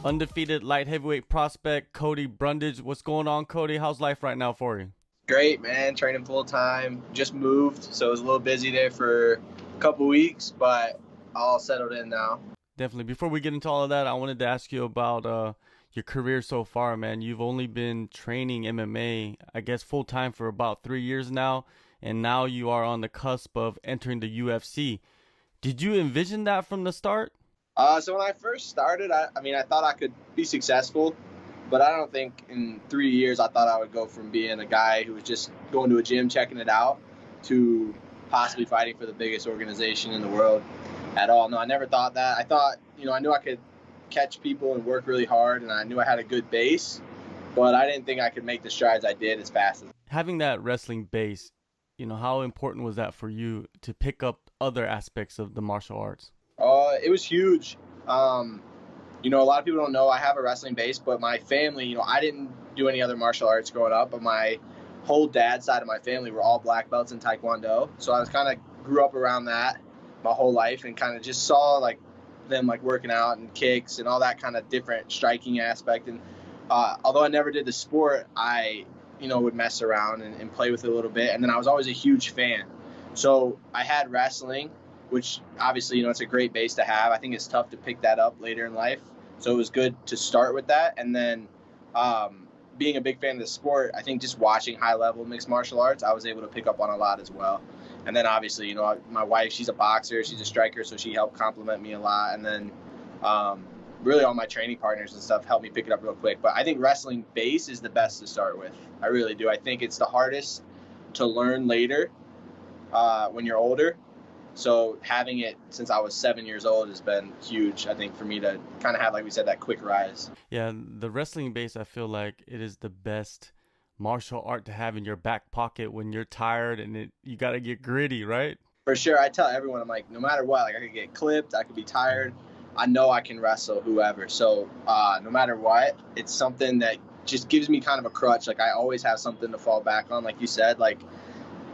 Undefeated light heavyweight prospect Cody Brundage. What's going on, Cody? How's life right now for you? Great, man. Training full time. Just moved, so it was a little busy there for a couple weeks, but all settled in now. Definitely. Before we get into all of that, I wanted to ask you about your career so far, man. You've only been training MMA, I guess, full time for about 3 years now, and now you are on the cusp of entering the UFC. Did you envision that from the start? So when I first started, I thought I could be successful, but I don't think in 3 years I thought I would go from being a guy who was just going to a gym, checking it out, to possibly fighting for the biggest organization in the world at all. No, I never thought that. I thought, I knew I could catch people and work really hard, and I knew I had a good base, but I didn't think I could make the strides I did as fast as. Having that wrestling base, how important was that for you to pick up other aspects of the martial arts? It was huge. A lot of people don't know I have a wrestling base, but my family, I didn't do any other martial arts growing up, but my whole dad's side of my family were all black belts in Taekwondo. So I was kind of grew up around that my whole life and kind of just saw them working out and kicks and all that kind of different striking aspect. And although I never did the sport, I, would mess around and play with it a little bit. And then I was always a huge fan. So I had wrestling, which obviously, it's a great base to have. I think it's tough to pick that up later in life. So it was good to start with that. And then being a big fan of the sport, I think just watching high-level mixed martial arts, I was able to pick up on a lot as well. And then obviously, my wife, she's a boxer, she's a striker, so she helped complement me a lot. And then really all my training partners and stuff helped me pick it up real quick. But I think wrestling base is the best to start with. I really do. I think it's the hardest to learn later when you're older. So having it since I was 7 years old has been huge, I think, for me to kind of have, like we said, that quick rise. Yeah, the wrestling base, I feel like it is the best martial art to have in your back pocket when you're tired and you got to get gritty, right? For sure. I tell everyone, I'm like, no matter what, I could get clipped, I could be tired. I know I can wrestle whoever. So no matter what, it's something that just gives me kind of a crutch. I always have something to fall back on. Like you said,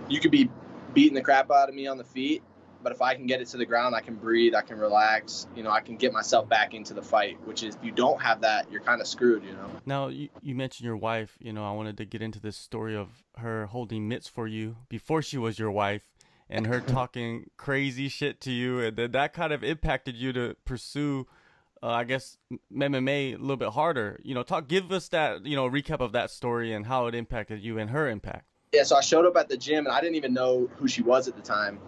you could be beating the crap out of me on the feet, but if I can get it to the ground, I can breathe, I can relax, I can get myself back into the fight, which is, if you don't have that, you're kind of screwed, Now, you mentioned your wife. I wanted to get into this story of her holding mitts for you before she was your wife and her talking crazy shit to you. And then that kind of impacted you to pursue, I guess, MMA a little bit harder. Give us that, recap of that story and how it impacted you and her impact. Yeah, so I showed up at the gym, and I didn't even know who she was at the time.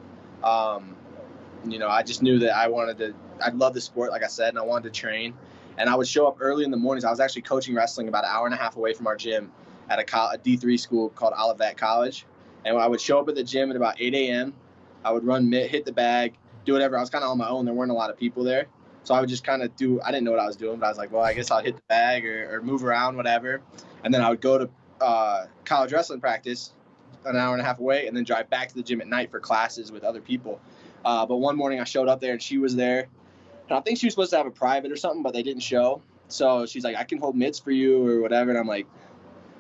I just knew that I love the sport, like I said, and I wanted to train. And I would show up early in the mornings. I was actually coaching wrestling about an hour and a half away from our gym at a D3 school called Olivet College. And I would show up at the gym at about 8 a.m. I would run mitt, hit the bag, do whatever. I was kind of on my own. There weren't a lot of people there. So I would just kind of I didn't know what I was doing, but I was like, well, I guess I'll hit the bag or move around, whatever. And then I would go to college wrestling practice an hour and a half away and then drive back to the gym at night for classes with other people. But one morning I showed up there and she was there. And I think she was supposed to have a private or something, but they didn't show. So she's like, I can hold mitts for you or whatever. And I'm like,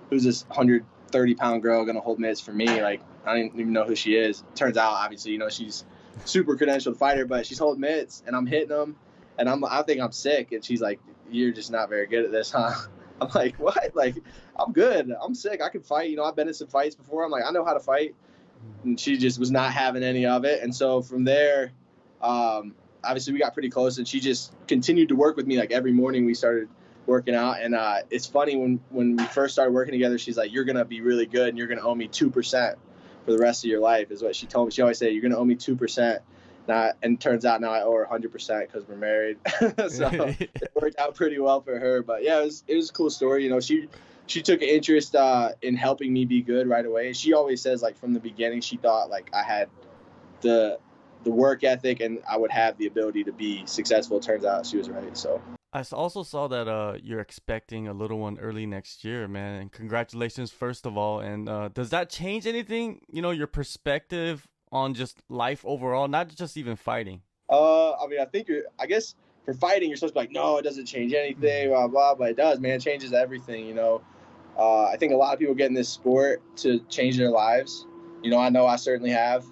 who's this 130-pound girl going to hold mitts for me? I didn't even know who she is. Turns out, obviously, she's super credentialed fighter, but she's holding mitts and I'm hitting them. And I think I'm sick. And she's like, you're just not very good at this, huh? I'm like, what? I'm good. I'm sick. I can fight. I've been in some fights before. I'm like, I know how to fight. And she just was not having any of it. And so from there, obviously we got pretty close, and she just continued to work with me. Every morning we started working out. And it's funny, when we first started working together, she's like, you're going to be really good and you're going to owe me 2% for the rest of your life, is what she told me. She always said, you're going to owe me 2%. And it turns out now I owe her 100% because we're married. So it worked out pretty well for her. But yeah, it was a cool story. She took an interest in helping me be good right away. She always says, from the beginning, she thought I had the work ethic and I would have the ability to be successful. It turns out she was right. So I also saw that you're expecting a little one early next year, man. And congratulations, first of all. And does that change anything? Your perspective on just life overall, not just even fighting? I think I guess for fighting, you're supposed to be like, no, it doesn't change anything, blah, blah, but it does, man. It changes everything, I think a lot of people get in this sport to change their lives. I know I certainly have.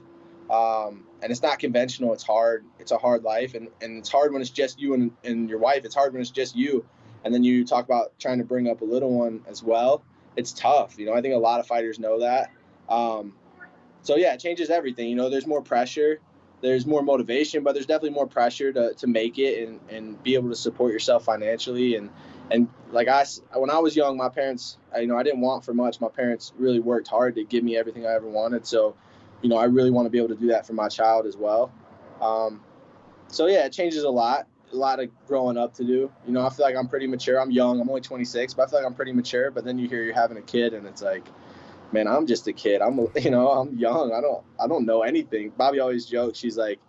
And it's not conventional. It's hard. It's a hard life. And it's hard when it's just you and your wife. It's hard when it's just you. and then you talk about trying to bring up a little one as well. It's tough. I think a lot of fighters know that. So yeah, it changes everything. There's more pressure, there's more motivation, but there's definitely more pressure to make it and be able to support yourself financially. And like when I was young, my parents, I didn't want for much. My parents really worked hard to give me everything I ever wanted. So, I really want to be able to do that for my child as well. So yeah, it changes a lot of growing up to do. I feel like I'm pretty mature. I'm young. I'm only 26, but I feel like I'm pretty mature. But then you hear you're having a kid, and it's like, man, I'm just a kid. I'm young. I don't know anything. Bobby always jokes. She's like,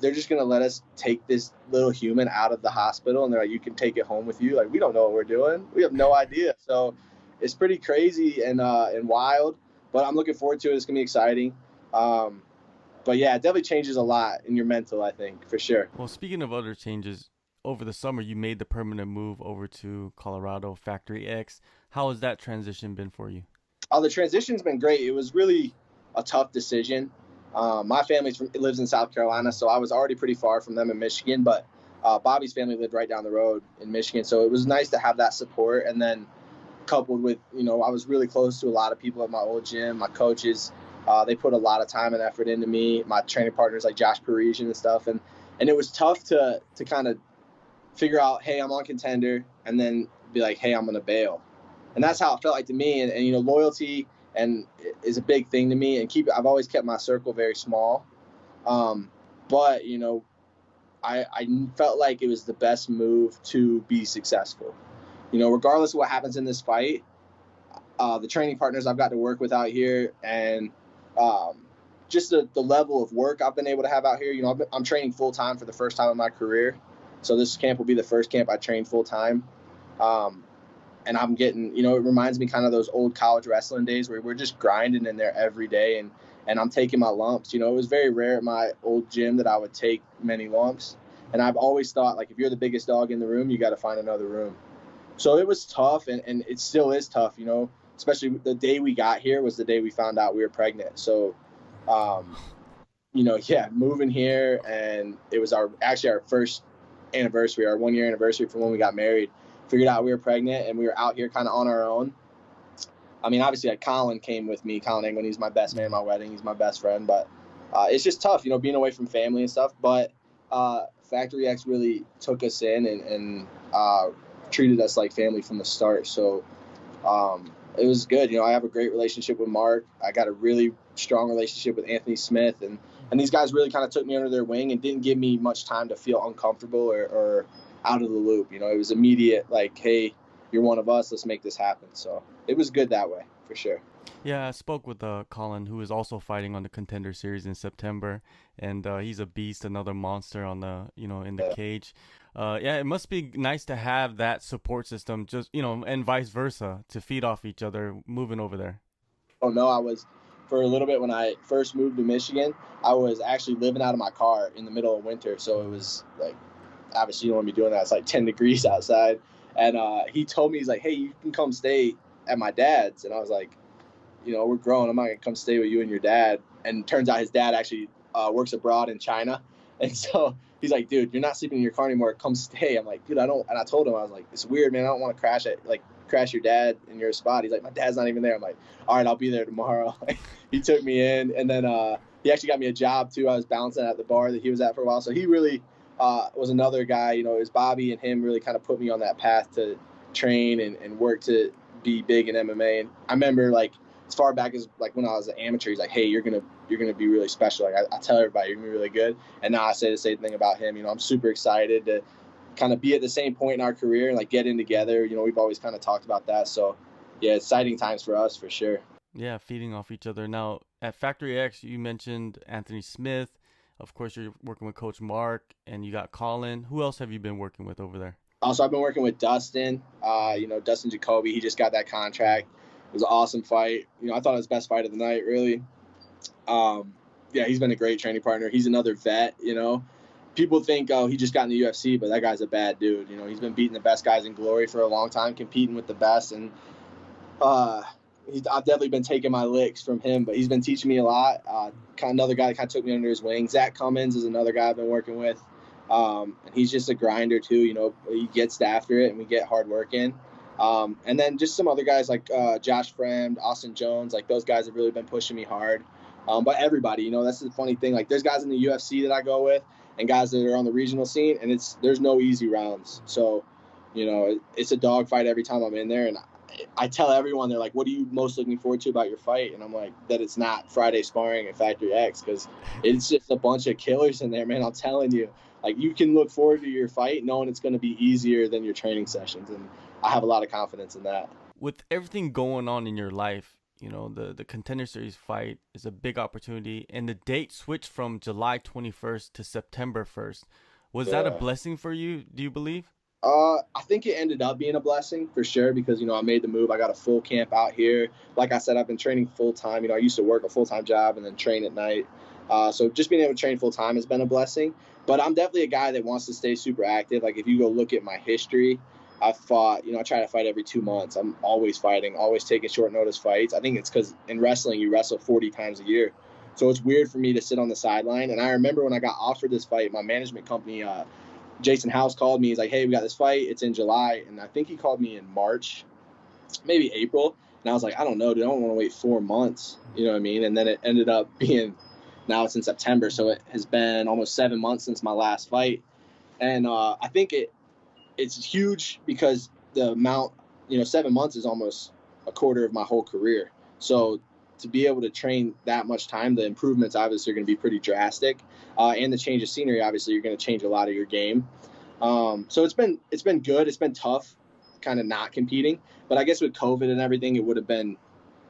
they're just gonna let us take this little human out of the hospital, and they're like, you can take it home with you. Like, we don't know what we're doing. We have no idea. So it's pretty crazy and wild. But I'm looking forward to it. It's gonna be exciting. But yeah, it definitely changes a lot in your mental, I think, for sure. Well, speaking of other changes, over the summer you made the permanent move over to Colorado, Factory X. How has that transition been for you? The transition's been great. It was really a tough decision. My family lives in South Carolina, so I was already pretty far from them in Michigan, but Bobby's family lived right down the road in Michigan, so it was nice to have that support. And then coupled with, I was really close to a lot of people at my old gym, my coaches. They put a lot of time and effort into me, my training partners like Josh Parisian and stuff. And it was tough to kind of figure out, hey, I'm on Contender, and then be like, hey, I'm going to bail. And that's how it felt like to me. And loyalty is a big thing to me. And I've always kept my circle very small. But, I felt like it was the best move to be successful. Regardless of what happens in this fight, the training partners I've got to work with out here, and just the level of work I've been able to have out here. I'm training full time for the first time in my career. So this camp will be the first camp I train full time. And I'm getting, it reminds me kind of those old college wrestling days where we're just grinding in there every day, and I'm taking my lumps. It was very rare at my old gym that I would take many lumps. And I've always thought, like, if you're the biggest dog in the room, you got to find another room. So it was tough, and it still is tough, especially the day we got here was the day we found out we were pregnant. So, moving here, and it was our first anniversary, our 1 year anniversary from when we got married. Figured out we were pregnant, and we were out here kind of on our own. I mean, obviously, Colin came with me. Colin England, he's my best man at my wedding. He's my best friend. But it's just tough, being away from family and stuff. But Factory X really took us in and treated us like family from the start. So it was good. I have a great relationship with Mark. I got a really strong relationship with Anthony Smith. And these guys really kind of took me under their wing and didn't give me much time to feel uncomfortable or out of the loop. It was immediate, like, hey, you're one of us, let's make this happen. So it was good that way, for sure. Yeah, I spoke with Colin, who is also fighting on the Contender Series in September, and he's a beast, another monster on the in the cage. It must be nice to have that support system, just and vice versa, to feed off each other moving over there. Oh no, I was, for a little bit when I first moved to Michigan, I was actually living out of my car in the middle of winter, so it was like, obviously you don't want to be doing that. It's like 10 degrees outside. And he told me, he's like, hey, you can come stay at my dad's. And I was like, we're grown. I'm not going to come stay with you and your dad. And turns out his dad actually works abroad in China. And so he's like, dude, you're not sleeping in your car anymore. Come stay. I'm like, dude, I don't. And I told him, I was like, it's weird, man. I don't want to crash your dad in your spot. He's like, my dad's not even there. I'm like, all right, I'll be there tomorrow. He took me in. And then he actually got me a job, too. I was bouncing at the bar that he was at for a while. So he really was another guy. It was Bobby and him really kind of put me on that path to train and work to be big in MMA. And I remember, like, as far back as like when I was an amateur, he's like, hey, you're gonna be really special. Like I tell everybody, you're gonna be really good. And now I say the same thing about him. I'm super excited to kind of be at the same point in our career and like get in together. We've always kind of talked about that. So yeah, exciting times for us for sure. Yeah, feeding off each other. Now at Factory X, you mentioned Anthony Smith. Of course, you're working with Coach Mark, and you got Colin. Who else have you been working with over there? Also, I've been working with Dustin. Dustin Jacoby. He just got that contract. It was an awesome fight. I thought it was the best fight of the night, really. He's been a great training partner. He's another vet. People think, oh, he just got in the UFC, but that guy's a bad dude. He's been beating the best guys in glory for a long time, competing with the best, and I've definitely been taking my licks from him, but he's been teaching me a lot. Kind of another guy that kind of took me under his wing. Zach Cummins is another guy I've been working with. And he's just a grinder too. He gets after it, and we get hard work in. And then just some other guys like Josh Fremd, Austin Jones, like those guys have really been pushing me hard. But everybody, that's the funny thing. Like there's guys in the UFC that I go with, and guys that are on the regional scene, and there's no easy rounds. So, it's a dogfight every time I'm in there, and I tell everyone, they're like, "What are you most looking forward to about your fight?" And I'm like, that it's not Friday sparring at Factory X, because it's just a bunch of killers in there, man. I'm telling you, like you can look forward to your fight knowing it's going to be easier than your training sessions, and I have a lot of confidence in that. With everything going on in your life, the Contender Series fight is a big opportunity, and the date switched from July 21st to September 1st. Was that a blessing for you, do you believe? I think it ended up being a blessing for sure, because, I made the move. I got a full camp out here. Like I said, I've been training full time. I used to work a full-time job and then train at night. So just being able to train full time has been a blessing. But I'm definitely a guy that wants to stay super active. Like if you go look at my history, I fought, I try to fight every 2 months. I'm always fighting, always taking short notice fights. I think it's because in wrestling, you wrestle 40 times a year. So it's weird for me to sit on the sideline. And I remember when I got offered this fight, my management company, Jason House, called me. He's like, "Hey, we got this fight. It's in July." And I think he called me in March, maybe April. And I was like, I don't know, dude. I don't want to wait 4 months. You know what I mean? And then it ended up being, now it's in September. So it has been almost 7 months since my last fight. And I think it's huge because the amount, 7 months is almost a quarter of my whole career. So to be able to train that much time, the improvements obviously are going to be pretty drastic. And the change of scenery, obviously, you're going to change a lot of your game. So it's been good. It's been tough kind of not competing. But I guess with COVID and everything, it would have been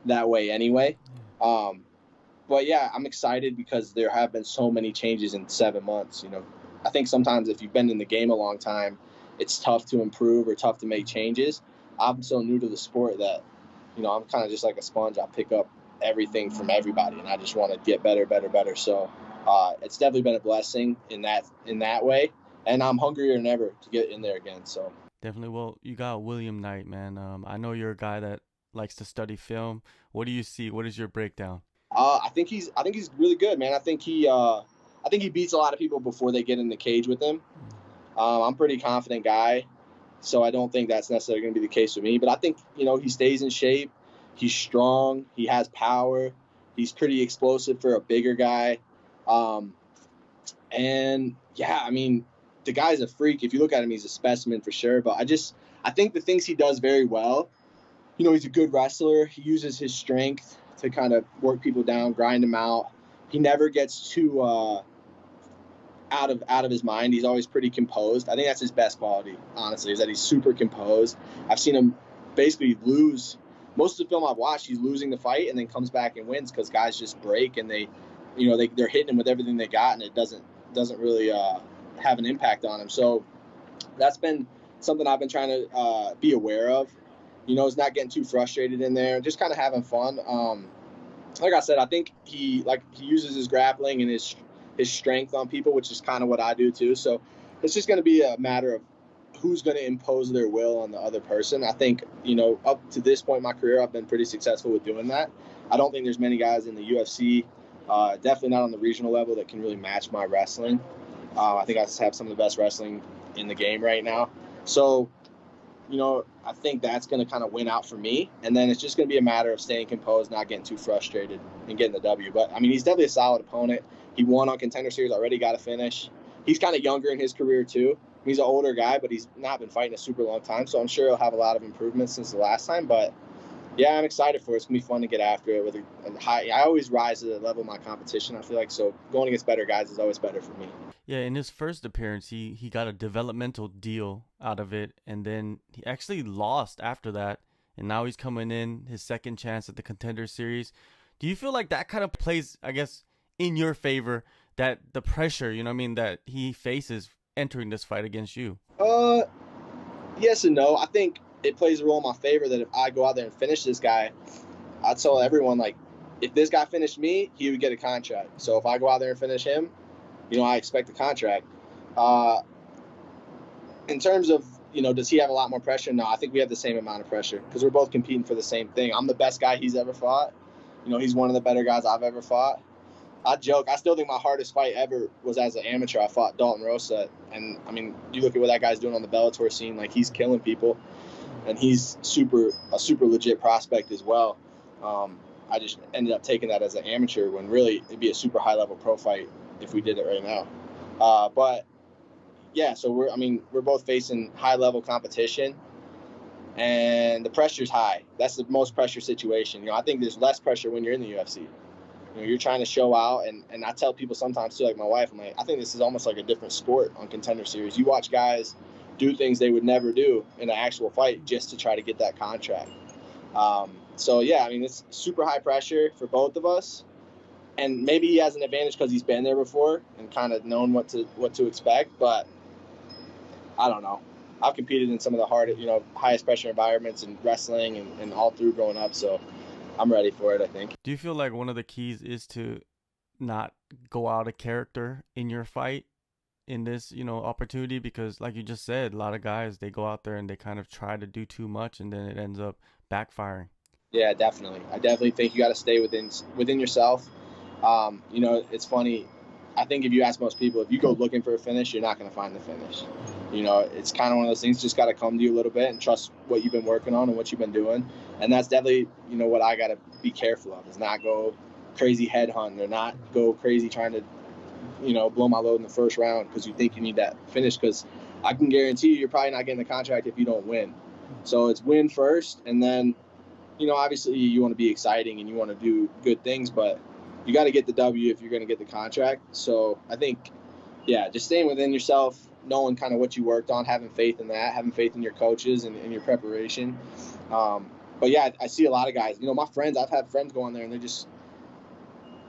that way anyway. But yeah, I'm excited because there have been so many changes in 7 months. I think sometimes if you've been in the game a long time, it's tough to improve or tough to make changes. I'm so new to the sport that, I'm kind of just like a sponge. I pick up everything from everybody, and I just want to get better. So it's definitely been a blessing in that way, and I'm hungrier than ever to get in there again. So Definitely. Well, you got William Knight, man. I know you're a guy that likes to study film. What do you see? What is your breakdown? I think he's really good, man. I think he beats a lot of people before they get in the cage with him. I'm a pretty confident guy, so I don't think that's necessarily going to be the case with me. But I think, he stays in shape. He's strong. He has power. He's pretty explosive for a bigger guy. And yeah, I mean, the guy's a freak. If you look at him, he's a specimen for sure. But I think the things he does very well, he's a good wrestler. He uses his strength to kind of work people down, grind them out. He never gets too out of his mind. He's always pretty composed. I think that's his best quality, honestly, is that he's super composed. I've seen him basically lose. Most of the film I've watched, he's losing the fight and then comes back and wins because guys just break and they're hitting him with everything they got, and it doesn't really have an impact on him. So that's been something I've been trying to be aware of. Is not getting too frustrated in there, just kind of having fun. Like I said, I think he uses his grappling and his strength on people, which is kind of what I do too. So it's just going to be a matter of who's going to impose their will on the other person. I think, up to this point in my career, I've been pretty successful with doing that. I don't think there's many guys in the UFC, definitely not on the regional level, that can really match my wrestling. I think I just have some of the best wrestling in the game right now. So, I think that's going to kind of win out for me. And then it's just going to be a matter of staying composed, not getting too frustrated, and getting the W. But, I mean, he's definitely a solid opponent. He won on Contender Series, already got a finish. He's kind of younger in his career, too. He's an older guy, but he's not been fighting a super long time. So I'm sure he'll have a lot of improvements since the last time. But, yeah, I'm excited for it. It's going to be fun to get after it. I always rise to the level of my competition, I feel like. So going against better guys is always better for me. Yeah, in his first appearance, he got a developmental deal out of it, and then he actually lost after that, and now he's coming in his second chance at the Contender Series. Do you feel like that kind of plays, I guess, in your favor, that the pressure, that he faces entering this fight against you? Yes and no. I think it plays a role in my favor that if I go out there and finish this guy, I tell everyone, like, if this guy finished me, he would get a contract. So if I go out there and finish him, I expect a contract. In terms of, does he have a lot more pressure? No, I think we have the same amount of pressure because we're both competing for the same thing. I'm the best guy he's ever fought. He's one of the better guys I've ever fought. I joke. I still think my hardest fight ever was as an amateur. I fought Dalton Rosa, and I mean, you look at what that guy's doing on the Bellator scene. Like, he's killing people, and he's a super legit prospect as well. I just ended up taking that as an amateur when really it'd be a super high level pro fight if we did it right now. But yeah, so we're both facing high level competition, and the pressure's high. That's the most pressure situation. You know, I think there's less pressure when you're in the UFC. You know, you're trying to show out, and I tell people sometimes too, like my wife, I'm like, I think this is almost like a different sport on Contender Series. You watch guys do things they would never do in an actual fight just to try to get that contract. So yeah, I mean, it's super high pressure for both of us, and maybe he has an advantage because he's been there before and kind of known what to expect. But I don't know. I've competed in some of the highest pressure environments in wrestling and all through growing up, so I'm ready for it, I think. Do you feel like one of the keys is to not go out of character in your fight in this, opportunity? Because like you just said, a lot of guys, they go out there and they kind of try to do too much, and then it ends up backfiring. Yeah, definitely. I definitely think you got to stay within yourself. It's funny. I think if you ask most people, if you go looking for a finish, you're not going to find the finish. You know, it's kind of one of those things, just got to come to you a little bit and trust what you've been working on and what you've been doing. And that's definitely, what I got to be careful of, is not go crazy head hunting or not go crazy trying to, blow my load in the first round because you think you need that finish, because I can guarantee you're probably not getting the contract if you don't win. So it's win first, and then, obviously you want to be exciting and you want to do good things, but you got to get the W if you're going to get the contract. So I think, yeah, just staying within yourself, knowing kind of what you worked on, having faith in that, having faith in your coaches and your preparation. But yeah, I see a lot of guys, my friends, I've had friends go on there and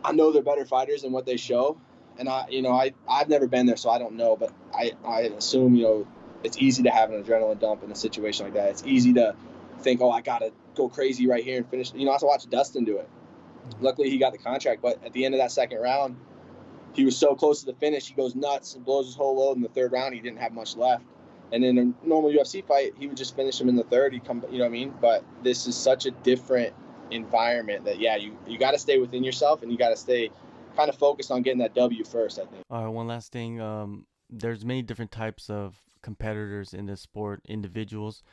I know they're better fighters than what they show. And I've never been there, so I don't know, but I assume, it's easy to have an adrenaline dump in a situation like that. It's easy to think, oh, I got to go crazy right here and finish. I also watched Dustin do it. Luckily, he got the contract, but at the end of that second round, he was so close to the finish, he goes nuts and blows his whole load in the third round. He didn't have much left. And in a normal UFC fight, he would just finish him in the third. He'd come, you know what I mean? But this is such a different environment that, yeah, you got to stay within yourself, and you got to stay kind of focused on getting that W first, I think. All right, one last thing. There's many different types of competitors in this sport, individuals.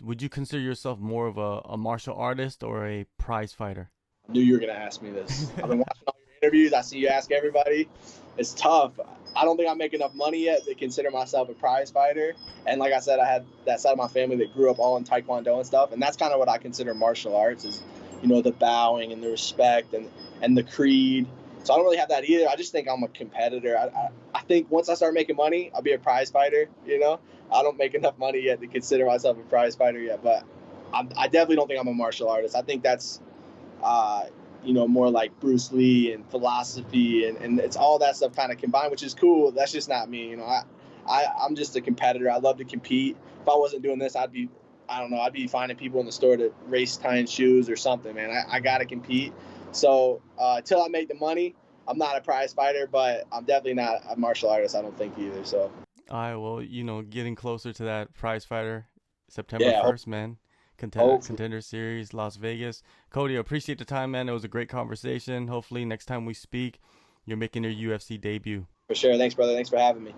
Would you consider yourself more of a martial artist or a prize fighter? I knew you were going to ask me this. I've been watching all your interviews. I see you ask everybody. It's tough. I don't think I make enough money yet to consider myself a prize fighter. And like I said, I had that side of my family that grew up all in Taekwondo and stuff. And that's kind of what I consider martial arts is, the bowing and the respect and the creed. So I don't really have that either. I just think I'm a competitor. I think once I start making money, I'll be a prize fighter, I don't make enough money yet to consider myself a prize fighter yet. But I definitely don't think I'm a martial artist. I think that's more like Bruce Lee and philosophy and it's all that stuff kind of combined, which is cool. That's just not me. I'm just a competitor. I love to compete. If I wasn't doing this, I'd be finding people in the store to race tying shoes or something, man. I got to compete. So until I make the money, I'm not a prize fighter, but I'm definitely not a martial artist, I don't think either. So. All right, well, getting closer to that prize fighter, September 1st, man. Contender Series, Las Vegas. Cody, I appreciate the time, man. It was a great conversation. Hopefully next time we speak, you're making your UFC debut. For sure. Thanks, brother. Thanks for having me.